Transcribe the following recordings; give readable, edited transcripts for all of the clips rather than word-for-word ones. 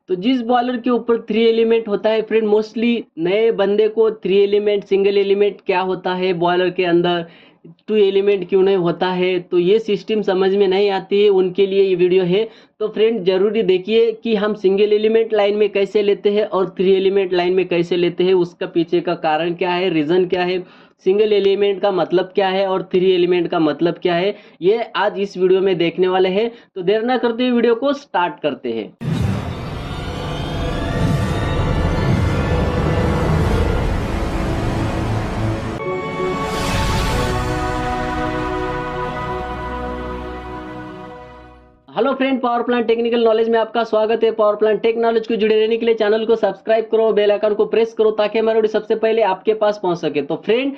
तो जिस बॉयलर के ऊपर 3 एलिमेंट होता है फ्रेंड, मोस्टली नए बंदे को 3 एलिमेंट, सिंगल एलिमेंट क्या होता है बॉयलर के अंदर, 2 एलिमेंट क्यों नहीं होता है, तो ये सिस्टम समझ में नहीं आती है, उनके लिए ये वीडियो है। तो फ्रेंड जरूरी देखिए कि हम सिंगल एलिमेंट लाइन में कैसे लेते हैं और 3 एलिमेंट लाइन में कैसे लेते हैं, उसका पीछे का कारण क्या है, रीज़न क्या है, सिंगल एलिमेंट का मतलब क्या है और 3 एलिमेंट का मतलब क्या है, ये आज इस वीडियो में देखने वाले हैं। तो देर ना करते हुए वीडियो को स्टार्ट करते हैं। Hello friend, power plant technical knowledge में आपका स्वागत है। पावर प्लांट टेक नॉलेज को जुड़े रहने के लिए चैनल को सब्सक्राइब करो, बेल आइकन को प्रेस करो ताकि हमारी वीडियो सबसे पहले आपके पास पहुंच सके। तो फ्रेंड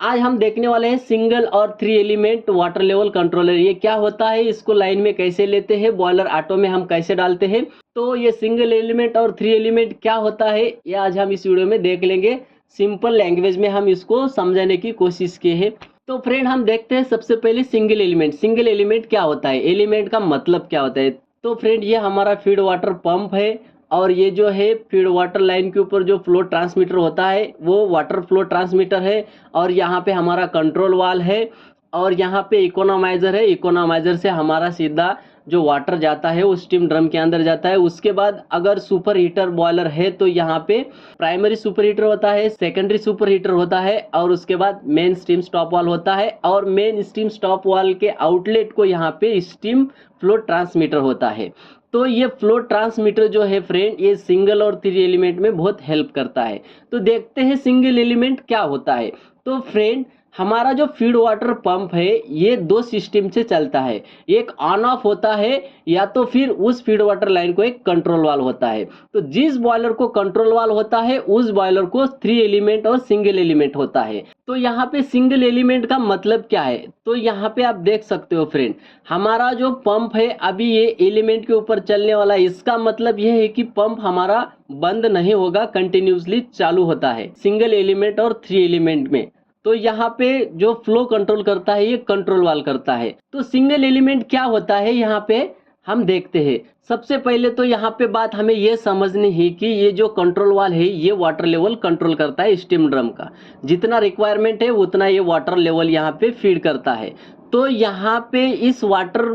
आज हम देखने वाले हैं सिंगल और 3 एलिमेंट वाटर लेवल कंट्रोलर। ये क्या होता है, इसको लाइन में कैसे लेते हैं, बॉयलर ऑटो में हम कैसे डालते हैं, तो ये सिंगल एलिमेंट और 3 एलिमेंट क्या होता है ये आज हम इस वीडियो में देख लेंगे। सिंपल लैंग्वेज में हम इसको समझाने की कोशिश की है। तो फ्रेंड हम देखते हैं सबसे पहले सिंगल एलिमेंट। सिंगल एलिमेंट क्या होता है, एलिमेंट का मतलब क्या होता है। तो फ्रेंड ये हमारा फीड वाटर पंप है और ये जो है फीड वाटर लाइन के ऊपर जो फ्लो ट्रांसमीटर होता है वो वाटर फ्लो ट्रांसमीटर है, और यहाँ पे हमारा कंट्रोल वाल है, और यहाँ पे इकोनोमाइजर है। इकोनोमाइजर से हमारा सीधा जो वाटर जाता है वो स्टीम ड्रम के अंदर जाता है। उसके बाद अगर सुपर हीटर बॉयलर है तो यहाँ पे प्राइमरी सुपर हीटर होता है, सेकेंडरी सुपर हीटर होता है, और उसके बाद मेन स्टीम स्टॉप वाल होता है, और मेन स्टीम स्टॉप वाल के आउटलेट को यहाँ पे स्टीम फ्लो ट्रांसमीटर होता है। तो ये फ्लो ट्रांसमीटर जो है फ्रेंड, ये सिंगल और 3 एलिमेंट में बहुत हेल्प करता है। तो देखते हैं सिंगल एलिमेंट क्या होता है। तो फ्रेंड हमारा जो फीड वाटर पंप है ये 2 सिस्टम से चलता है, एक ऑन ऑफ होता है या तो फिर उस फीड वाटर लाइन को एक कंट्रोल वाल होता है। तो जिस बॉयलर को कंट्रोल वाल होता है उस बॉयलर को 3 एलिमेंट और सिंगल एलिमेंट होता है। तो यहाँ पे सिंगल एलिमेंट का मतलब क्या है, तो यहाँ पे आप देख सकते हो फ्रेंड, हमारा जो पंप है अभी ये एलिमेंट के ऊपर चलने वाला है। इसका मतलब यह है कि पंप हमारा बंद नहीं होगा, कंटिन्यूसली चालू होता है सिंगल एलिमेंट और 3 एलिमेंट में। तो यहाँ पे जो फ्लो कंट्रोल करता है ये कंट्रोल वाल करता है। तो सिंगल एलिमेंट क्या होता है यहाँ पे हम देखते हैं। सबसे पहले तो यहाँ पे बात हमें ये समझनी है कि ये जो कंट्रोल वाल है ये वाटर लेवल कंट्रोल करता है स्टीम ड्रम का, जितना रिक्वायरमेंट है उतना ये वाटर लेवल यहाँ पे फीड करता है। तो यहाँ पे इस वाटर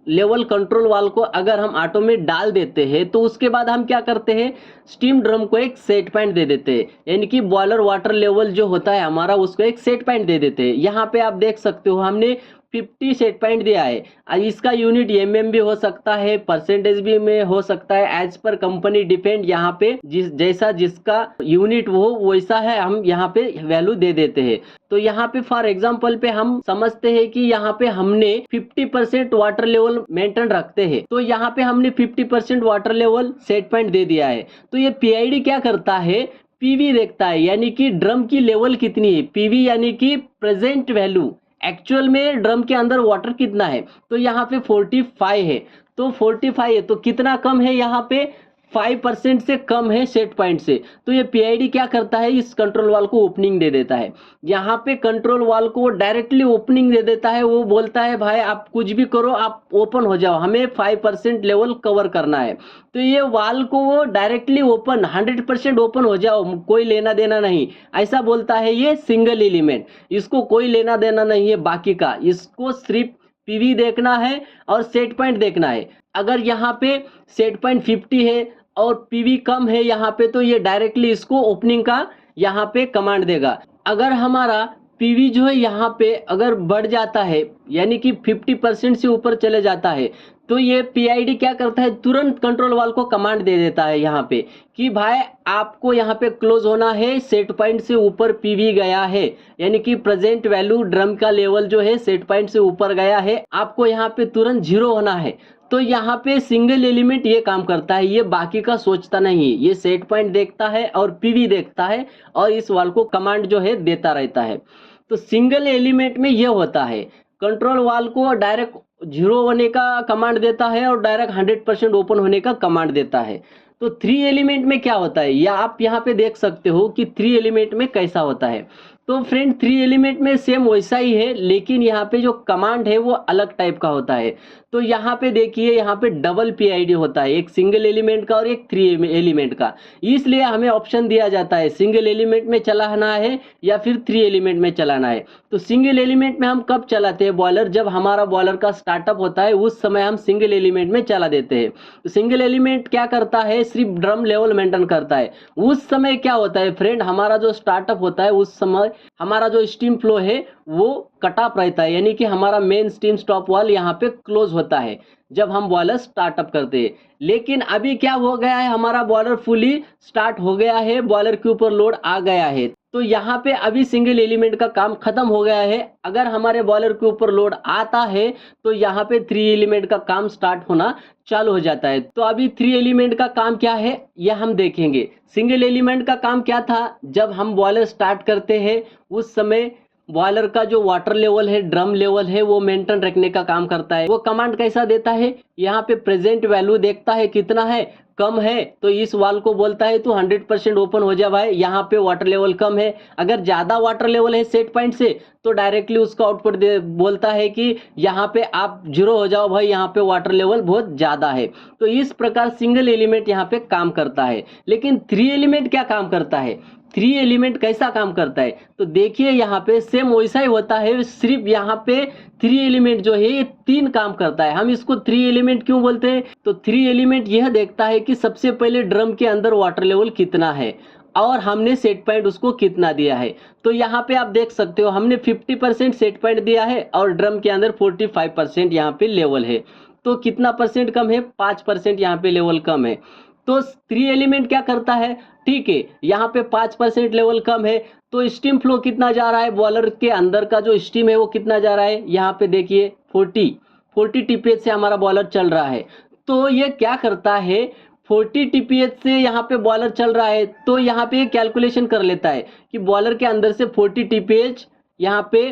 लेवल कंट्रोल वाल को अगर हम ऑटो में डाल देते हैं तो उसके बाद हम क्या करते हैं, स्टीम ड्रम को एक सेट पॉइंट दे देते हैं, यानी कि बॉयलर वाटर लेवल जो होता है हमारा उसको एक सेट पॉइंट दे देते हैं। यहाँ पे आप देख सकते हो हमने 50 सेट पॉइंट दिया है। इसका यूनिट एमएम भी हो सकता है, परसेंटेज भी में हो सकता है, एज पर कंपनी डिपेंड। यहाँ पे जैसा जिसका यूनिट वो वैसा है हम यहाँ पे वैल्यू दे देते हैं। तो यहाँ पे फॉर एग्जांपल पे हम समझते हैं कि यहाँ पे हमने 50% वाटर लेवल मेंटेन रखते हैं, तो यहाँ पे हमने 50% वाटर लेवल सेट पॉइंट दे दिया है। तो ये पीआईडी क्या करता है, पीवी देखता है, यानी कि ड्रम की लेवल कितनी है, पीवी यानी कि प्रेजेंट वैल्यू, एक्चुअल में ड्रम के अंदर वाटर कितना है। तो यहाँ पे 45 है, तो 45 है तो कितना कम है, यहाँ पे 5% से कम है सेट पॉइंट से। तो ये पीआईडी क्या करता है, इस कंट्रोल वाल को ओपनिंग दे देता है। यहाँ पे कंट्रोल वाल को वो डायरेक्टली ओपनिंग दे देता है, वो बोलता है भाई आप कुछ भी करो, आप ओपन हो जाओ, हमें 5% लेवल कवर करना है। तो ये वाल को वो डायरेक्टली ओपन 100% ओपन हो जाओ, कोई लेना देना नहीं, ऐसा बोलता है ये सिंगल एलिमेंट। इसको कोई लेना देना नहीं है बाकी का, इसको सिर्फ पीवी देखना है और सेट पॉइंट देखना है। अगर यहाँ पे सेट पॉइंट 50 है और पीवी कम है यहाँ पे, तो ये डायरेक्टली इसको ओपनिंग का यहाँ पे कमांड देगा। अगर हमारा पीवी जो है यहाँ पे अगर बढ़ जाता है, यानी कि 50% से ऊपर चले जाता है, तो ये पीआईडी क्या करता है, तुरंत कंट्रोल वाल को कमांड दे देता है यहाँ पे कि भाई आपको यहाँ पे क्लोज होना है, सेट पॉइंट से ऊपर पीवी गया है, यानी कि प्रेजेंट वैल्यू ड्रम का लेवल जो है सेट पॉइंट से ऊपर गया है, आपको यहाँ पे तुरंत 0 होना है। तो यहाँ पे सिंगल एलिमेंट ये काम करता है, ये बाकी का सोचता नहीं, ये सेट पॉइंट देखता है और पीवी देखता है और इस वाल को कमांड जो है देता रहता है। तो सिंगल एलिमेंट में ये होता है, कंट्रोल वाल को डायरेक्ट 0 होने का कमांड देता है और डायरेक्ट 100% ओपन होने का कमांड देता है। तो 3 एलिमेंट में क्या होता है, या आप यहाँ पे देख सकते हो कि 3 एलिमेंट में कैसा होता है। तो फ्रेंड थ्री एलिमेंट में सेम वैसा ही है, लेकिन यहाँ पे जो कमांड है वो अलग टाइप का होता है। तो यहाँ पे देखिए, यहाँ पे डबल पीआईडी होता है, एक सिंगल एलिमेंट का और एक थ्री एलिमेंट का। इसलिए हमें ऑप्शन दिया जाता है सिंगल एलिमेंट में चलाना है या फिर थ्री एलिमेंट में चलाना है। तो सिंगल एलिमेंट में हम कब चलाते हैं बॉयलर, जब हमारा बॉयलर का स्टार्टअप होता है उस समय हम सिंगल एलिमेंट में चला देते हैं। तो सिंगल एलिमेंट क्या करता है, सिर्फ ड्रम लेवल मेंटेन करता है। उस समय क्या होता है फ्रेंड, हमारा जो स्टार्टअप होता है उस समय हमारा जो स्टीम फ्लो है वो कट ऑफ रहता है, यानी कि हमारा मेन स्टीम स्टॉप वाल यहाँ पे क्लोज होता है जब हम बॉयलर स्टार्टअप करते हैं। लेकिन अभी क्या हो गया है, हमारा बॉयलर फुली स्टार्ट हो गया है, बॉयलर के ऊपर लोड आ गया है, तो यहाँ पे अभी सिंगल एलिमेंट का काम खत्म हो गया है। अगर हमारे बॉयलर के ऊपर लोड आता है तो यहाँ पे थ्री एलिमेंट का काम स्टार्ट होना चालू हो जाता है। तो अभी थ्री एलिमेंट का काम क्या है यह हम देखेंगे। सिंगल एलिमेंट का काम क्या था, जब हम बॉयलर स्टार्ट करते हैं उस समय बॉयलर का जो वाटर लेवल है, ड्रम लेवल है, वो मेंटेन रखने का काम करता है। वो कमांड कैसा देता है, यहाँ पे प्रेजेंट वैल्यू देखता है कितना है, कम है तो इस वाल को बोलता है तो 100% ओपन हो जा भाई, यहाँ पे वाटर लेवल कम है। अगर ज़्यादा वाटर लेवल है सेट पॉइंट से तो डायरेक्टली उसका आउटपुट बोलता है कि यहाँ पे आप जीरो हो जाओ भाई, यहाँ पे वाटर लेवल बहुत ज़्यादा है। तो इस प्रकार सिंगल एलिमेंट यहाँ पे काम करता है। लेकिन थ्री एलिमेंट क्या काम करता है, थ्री एलिमेंट कैसा काम करता है, तो देखिए यहाँ पे सेम वैसा ही होता है, सिर्फ यहाँ पे थ्री एलिमेंट जो है ये तीन काम करता है। हम इसको थ्री एलिमेंट क्यों बोलते हैं, तो थ्री एलिमेंट यह देखता है कि सबसे पहले ड्रम के अंदर वाटर लेवल कितना है और हमने सेट पॉइंट उसको कितना दिया है। तो यहाँ पे आप देख सकते हो हमने 50% सेट पॉइंट दिया है और ड्रम के अंदर 45% यहाँ पे लेवल है। तो कितना परसेंट कम है, 5% यहाँ पे लेवल कम है। तो थ्री एलिमेंट क्या करता है, ठीक है यहाँ पे 5% लेवल कम है तो स्टीम फ्लो कितना जा रहा है, बॉयलर के अंदर का जो स्टीम है वो कितना जा रहा है, यहाँ पे देखिए 40 टीपीएच से हमारा बॉयलर चल रहा है। तो ये क्या करता है, 40 टीपीएच से यहाँ पे बॉयलर चल रहा है तो यहाँ पे कैलकुलेशन कर लेता है कि बॉयलर के अंदर से 40 टीपीएच यहाँ पे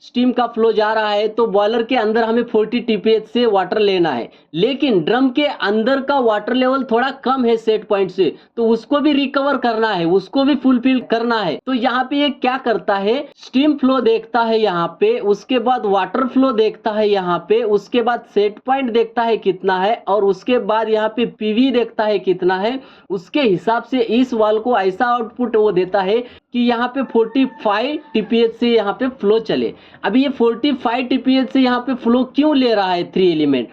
स्टीम का फ्लो जा रहा है, तो बॉयलर के अंदर हमें 40 टीपीएच से वाटर लेना है। लेकिन ड्रम के अंदर का वाटर लेवल थोड़ा कम है सेट पॉइंट से, तो उसको भी रिकवर करना है, उसको भी फुलफिल करना है। तो यहाँ पे ये क्या करता है, स्टीम फ्लो देखता है यहाँ पे, उसके बाद वाटर फ्लो देखता है यहाँ पे, उसके बाद सेट पॉइंट देखता है कितना है और उसके बाद यहाँ पे पीवी देखता है कितना है। उसके हिसाब से इस वाल को ऐसा आउटपुट वो देता है कि यहाँ पे 45 टीपीएच से यहाँ पे फ्लो चले। अभी ये 45 टीपीएच से यहाँ पे फ्लो क्यों ले रहा है थ्री एलिमेंट,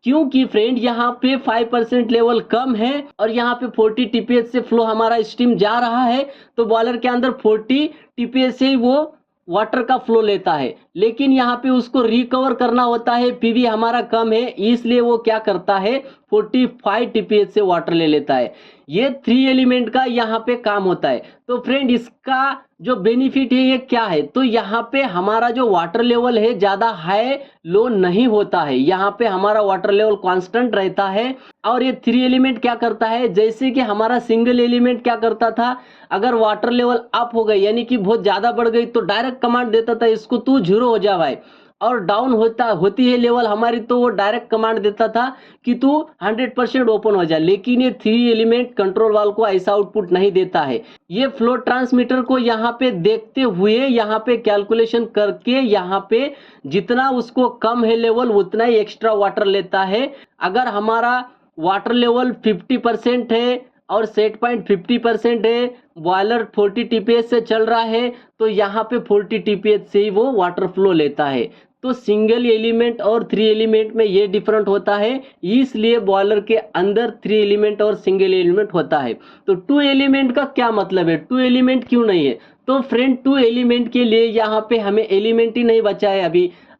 क्योंकि फ्रेंड यहाँ पे 5% लेवल कम है और यहाँ पे 40 टीपीएच से फ्लो हमारा स्टीम जा रहा है, तो बॉयलर के अंदर 40 टीपीएच से ही वो वाटर का फ्लो लेता है। लेकिन यहाँ पे उसको रिकवर करना होता है, पीवी हमारा कम है, इसलिए वो क्या करता है 45 टीपीएच से वाटर ले लेता है। ये थ्री एलिमेंट का यहाँ पे काम होता है। तो फ्रेंड इसका जो बेनिफिट है ये क्या है, तो यहाँ पे हमारा जो वाटर लेवल है ज़्यादा हाई लो नहीं होता है, यहाँ पे हमारा वाटर लेवल कांस्टेंट रहता है। और ये थ्री एलिमेंट क्या करता है, जैसे कि हमारा सिंगल एलिमेंट क्या करता था, अगर वाटर लेवल अप हो गई यानी कि बहुत ज़्यादा बढ़ गई तो डायरेक्ट कमांड देता था इसको तू जीरो हो जा भाई, और डाउन होती है लेवल हमारी तो वो डायरेक्ट कमांड देता था कि तू 100% ओपन हो जा। लेकिन ये थ्री एलिमेंट कंट्रोल वाल को ऐसा आउटपुट नहीं देता है, ये फ्लो ट्रांसमीटर को यहाँ पे देखते हुए यहाँ पे कैलकुलेशन करके यहाँ पे जितना उसको कम है लेवल उतना ही एक्स्ट्रा वाटर लेता है। अगर हमारा वाटर लेवल 50% है और सेट पॉइंट 50% है, बॉयलर 40 टीपीएच से चल रहा है, तो यहाँ पे 40 टीपीएच से ही वो वाटर फ्लो लेता है। तो सिंगल एलिमेंट और थ्री एलिमेंट में ये डिफरेंट होता है, इसलिए बॉयलर के अंदर थ्री एलिमेंट और सिंगल एलिमेंट होता है। तो टू एलिमेंट का क्या मतलब है, टू एलिमेंट क्यों नहीं है, तो फ्रेंड टू एलिमेंट के लिए यहाँ पे हमें एलिमेंट ही नहीं बचा है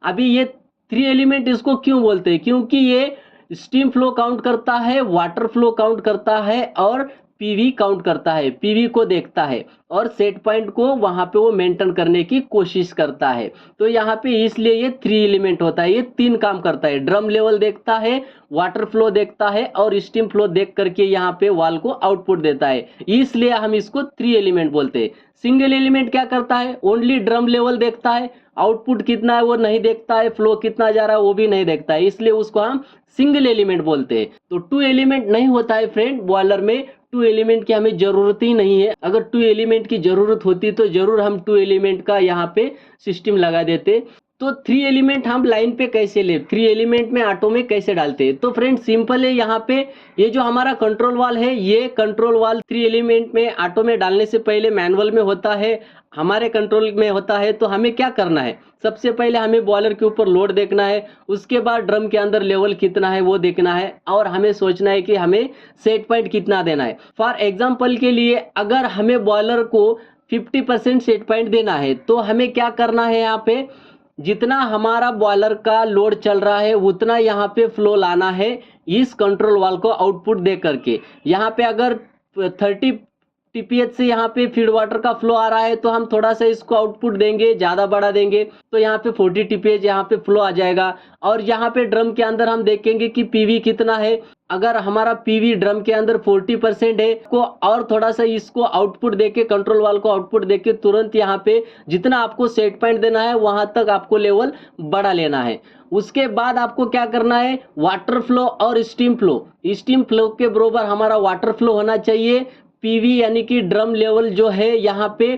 अभी ये थ्री एलिमेंट इसको क्यों बोलते हैं, क्योंकि ये स्टीम फ्लो काउंट करता है, वाटर फ्लो काउंट करता है और पीवी काउंट करता है, पीवी को देखता है और सेट पॉइंट को वहां पे वो मेंटेन करने की कोशिश करता है। तो यहाँ पे इसलिए ये थ्री एलिमेंट होता है, ये तीन काम करता है, ड्रम लेवल देखता है, वाटर फ्लो देखता है और स्टीम फ्लो देख करके यहाँ पे वाल को आउटपुट देता है, इसलिए हम इसको थ्री एलिमेंट बोलते हैं। सिंगल एलिमेंट क्या करता है, ओनली ड्रम लेवल देखता है, आउटपुट कितना है वो नहीं देखता है, फ्लो कितना जा रहा है वो भी नहीं देखता है, इसलिए उसको हम सिंगल एलिमेंट बोलते हैं। तो टू एलिमेंट नहीं होता है फ्रेंड बॉयलर में, टू एलिमेंट की हमें ज़रूरत ही नहीं है। अगर टू एलिमेंट की ज़रूरत होती तो ज़रूर हम टू एलिमेंट का यहाँ पे सिस्टम लगा देते। तो थ्री एलिमेंट हम लाइन पे कैसे ले, थ्री एलिमेंट में ऑटो में कैसे डालते हैं? तो फ्रेंड सिंपल है, यहाँ पे ये जो हमारा कंट्रोल वाल है, ये कंट्रोल वाल थ्री एलिमेंट में ऑटो में डालने से पहले मैनुअल में होता है, हमारे कंट्रोल में होता है। तो हमें क्या करना है, सबसे पहले हमें बॉयलर के ऊपर लोड देखना है, उसके बाद ड्रम के अंदर लेवल कितना है वो देखना है, और हमें सोचना है कि हमें सेट पॉइंट कितना देना है। फॉर एग्जाम्पल के लिए अगर हमें बॉयलर को 50% सेट पॉइंट देना है तो हमें क्या करना है, यहाँ पे जितना हमारा बॉयलर का लोड चल रहा है उतना यहाँ पे फ्लो लाना है इस कंट्रोल वाल को आउटपुट दे करके। यहाँ पे अगर 30 टीपीएच से यहाँ पे फीड वाटर का फ्लो आ रहा है तो हम थोड़ा सा इसको आउटपुट देंगे, ज़्यादा बढ़ा देंगे तो यहाँ पे 40 टीपीएच यहाँ पे फ्लो आ जाएगा। और यहाँ पे ड्रम के अंदर हम देखेंगे कि पीवी कितना है। अगर हमारा पीवी ड्रम के अंदर 40% है को और थोड़ा सा इसको आउटपुट देके, कंट्रोल वाल को आउटपुट देके तुरंत यहाँ पे जितना आपको सेट पॉइंट देना है वहां तक आपको लेवल बढ़ा लेना है। उसके बाद आपको क्या करना है, वाटर फ्लो और स्टीम फ्लो के बराबर हमारा वाटर फ्लो होना चाहिए। पीवी यानी कि ड्रम लेवल जो है यहाँ पे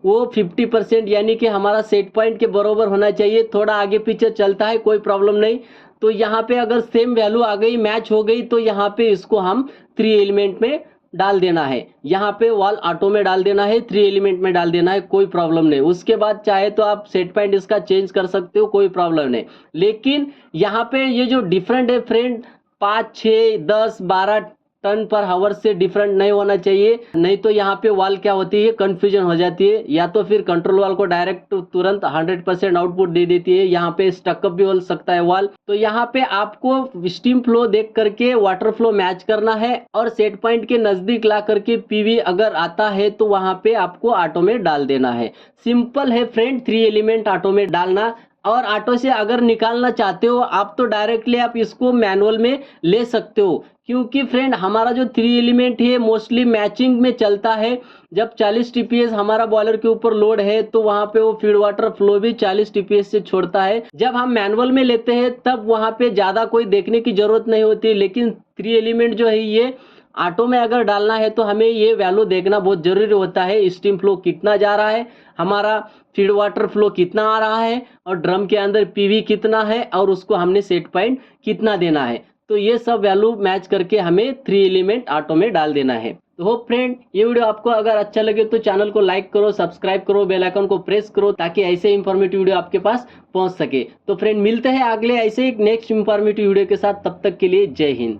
वो 50% यानी कि हमारा सेट पॉइंट के बराबर होना चाहिए। थोड़ा आगे पीछे चलता है कोई प्रॉब्लम नहीं। तो यहाँ पे अगर सेम वैल्यू आ गई, मैच हो गई, तो यहाँ पे इसको हम थ्री एलिमेंट में डाल देना है। यहाँ पे वाल ऑटो में डाल देना है, थ्री एलिमेंट में डाल देना है, कोई प्रॉब्लम नहीं। उसके बाद चाहे तो आप सेट पॉइंट इसका चेंज कर सकते हो, कोई प्रॉब्लम नहीं। लेकिन यहाँ पे ये जो डिफरेंट है फ्रेंड, 5, 6, 10, 12 टन पर हावर से डिफरेंट नहीं होना चाहिए, नहीं तो यहाँ पे वाल क्या होती है, कंफ्यूजन हो जाती है। या तो फिर कंट्रोल वाल को डायरेक्ट तुरंत 100% आउटपुट दे देती है, यहाँ पे स्टकअप भी हो सकता है वाल। तो यहाँ पे आपको स्टीम फ्लो देख करके वाटर फ्लो मैच करना है और सेट पॉइंट के नजदीक ला करके पीवी अगर आता है तो वहां पे आपको ऑटो में डाल देना है। सिंपल है फ्रेंड, थ्री एलिमेंट ऑटो में डालना। और ऑटो से अगर निकालना चाहते हो आप तो डायरेक्टली आप इसको मैनुअल में ले सकते हो, क्योंकि फ्रेंड हमारा जो थ्री एलिमेंट है मोस्टली मैचिंग में चलता है। जब 40 टीपीएस हमारा बॉयलर के ऊपर लोड है तो वहां पे वो फीड वाटर फ्लो भी 40 टीपीएस से छोड़ता है। जब हम मैनुअल में लेते हैं तब वहां पे ज्यादा कोई देखने की जरूरत नहीं होती, लेकिन थ्री एलिमेंट जो है ये ऑटो में अगर डालना है तो हमें ये वैल्यू देखना बहुत जरूरी होता है। स्टीम फ्लो कितना जा रहा है, हमारा फीड वाटर फ्लो कितना आ रहा है, और ड्रम के अंदर पीवी कितना है, और उसको हमने सेट पॉइंट कितना देना है। तो ये सब वैल्यू मैच करके हमें थ्री एलिमेंट ऑटो में डाल देना है। तो होप फ्रेंड ये वीडियो आपको अगर अच्छा लगे तो चैनल को लाइक करो, सब्सक्राइब करो, बेल आइकन को प्रेस करो ताकि ऐसे इंफॉर्मेटिव वीडियो आपके पास पहुंच सके। तो फ्रेंड मिलते हैं अगले ऐसे एक नेक्स्ट इंफॉर्मेटिव वीडियो के साथ, तब तक के लिए जय हिंद।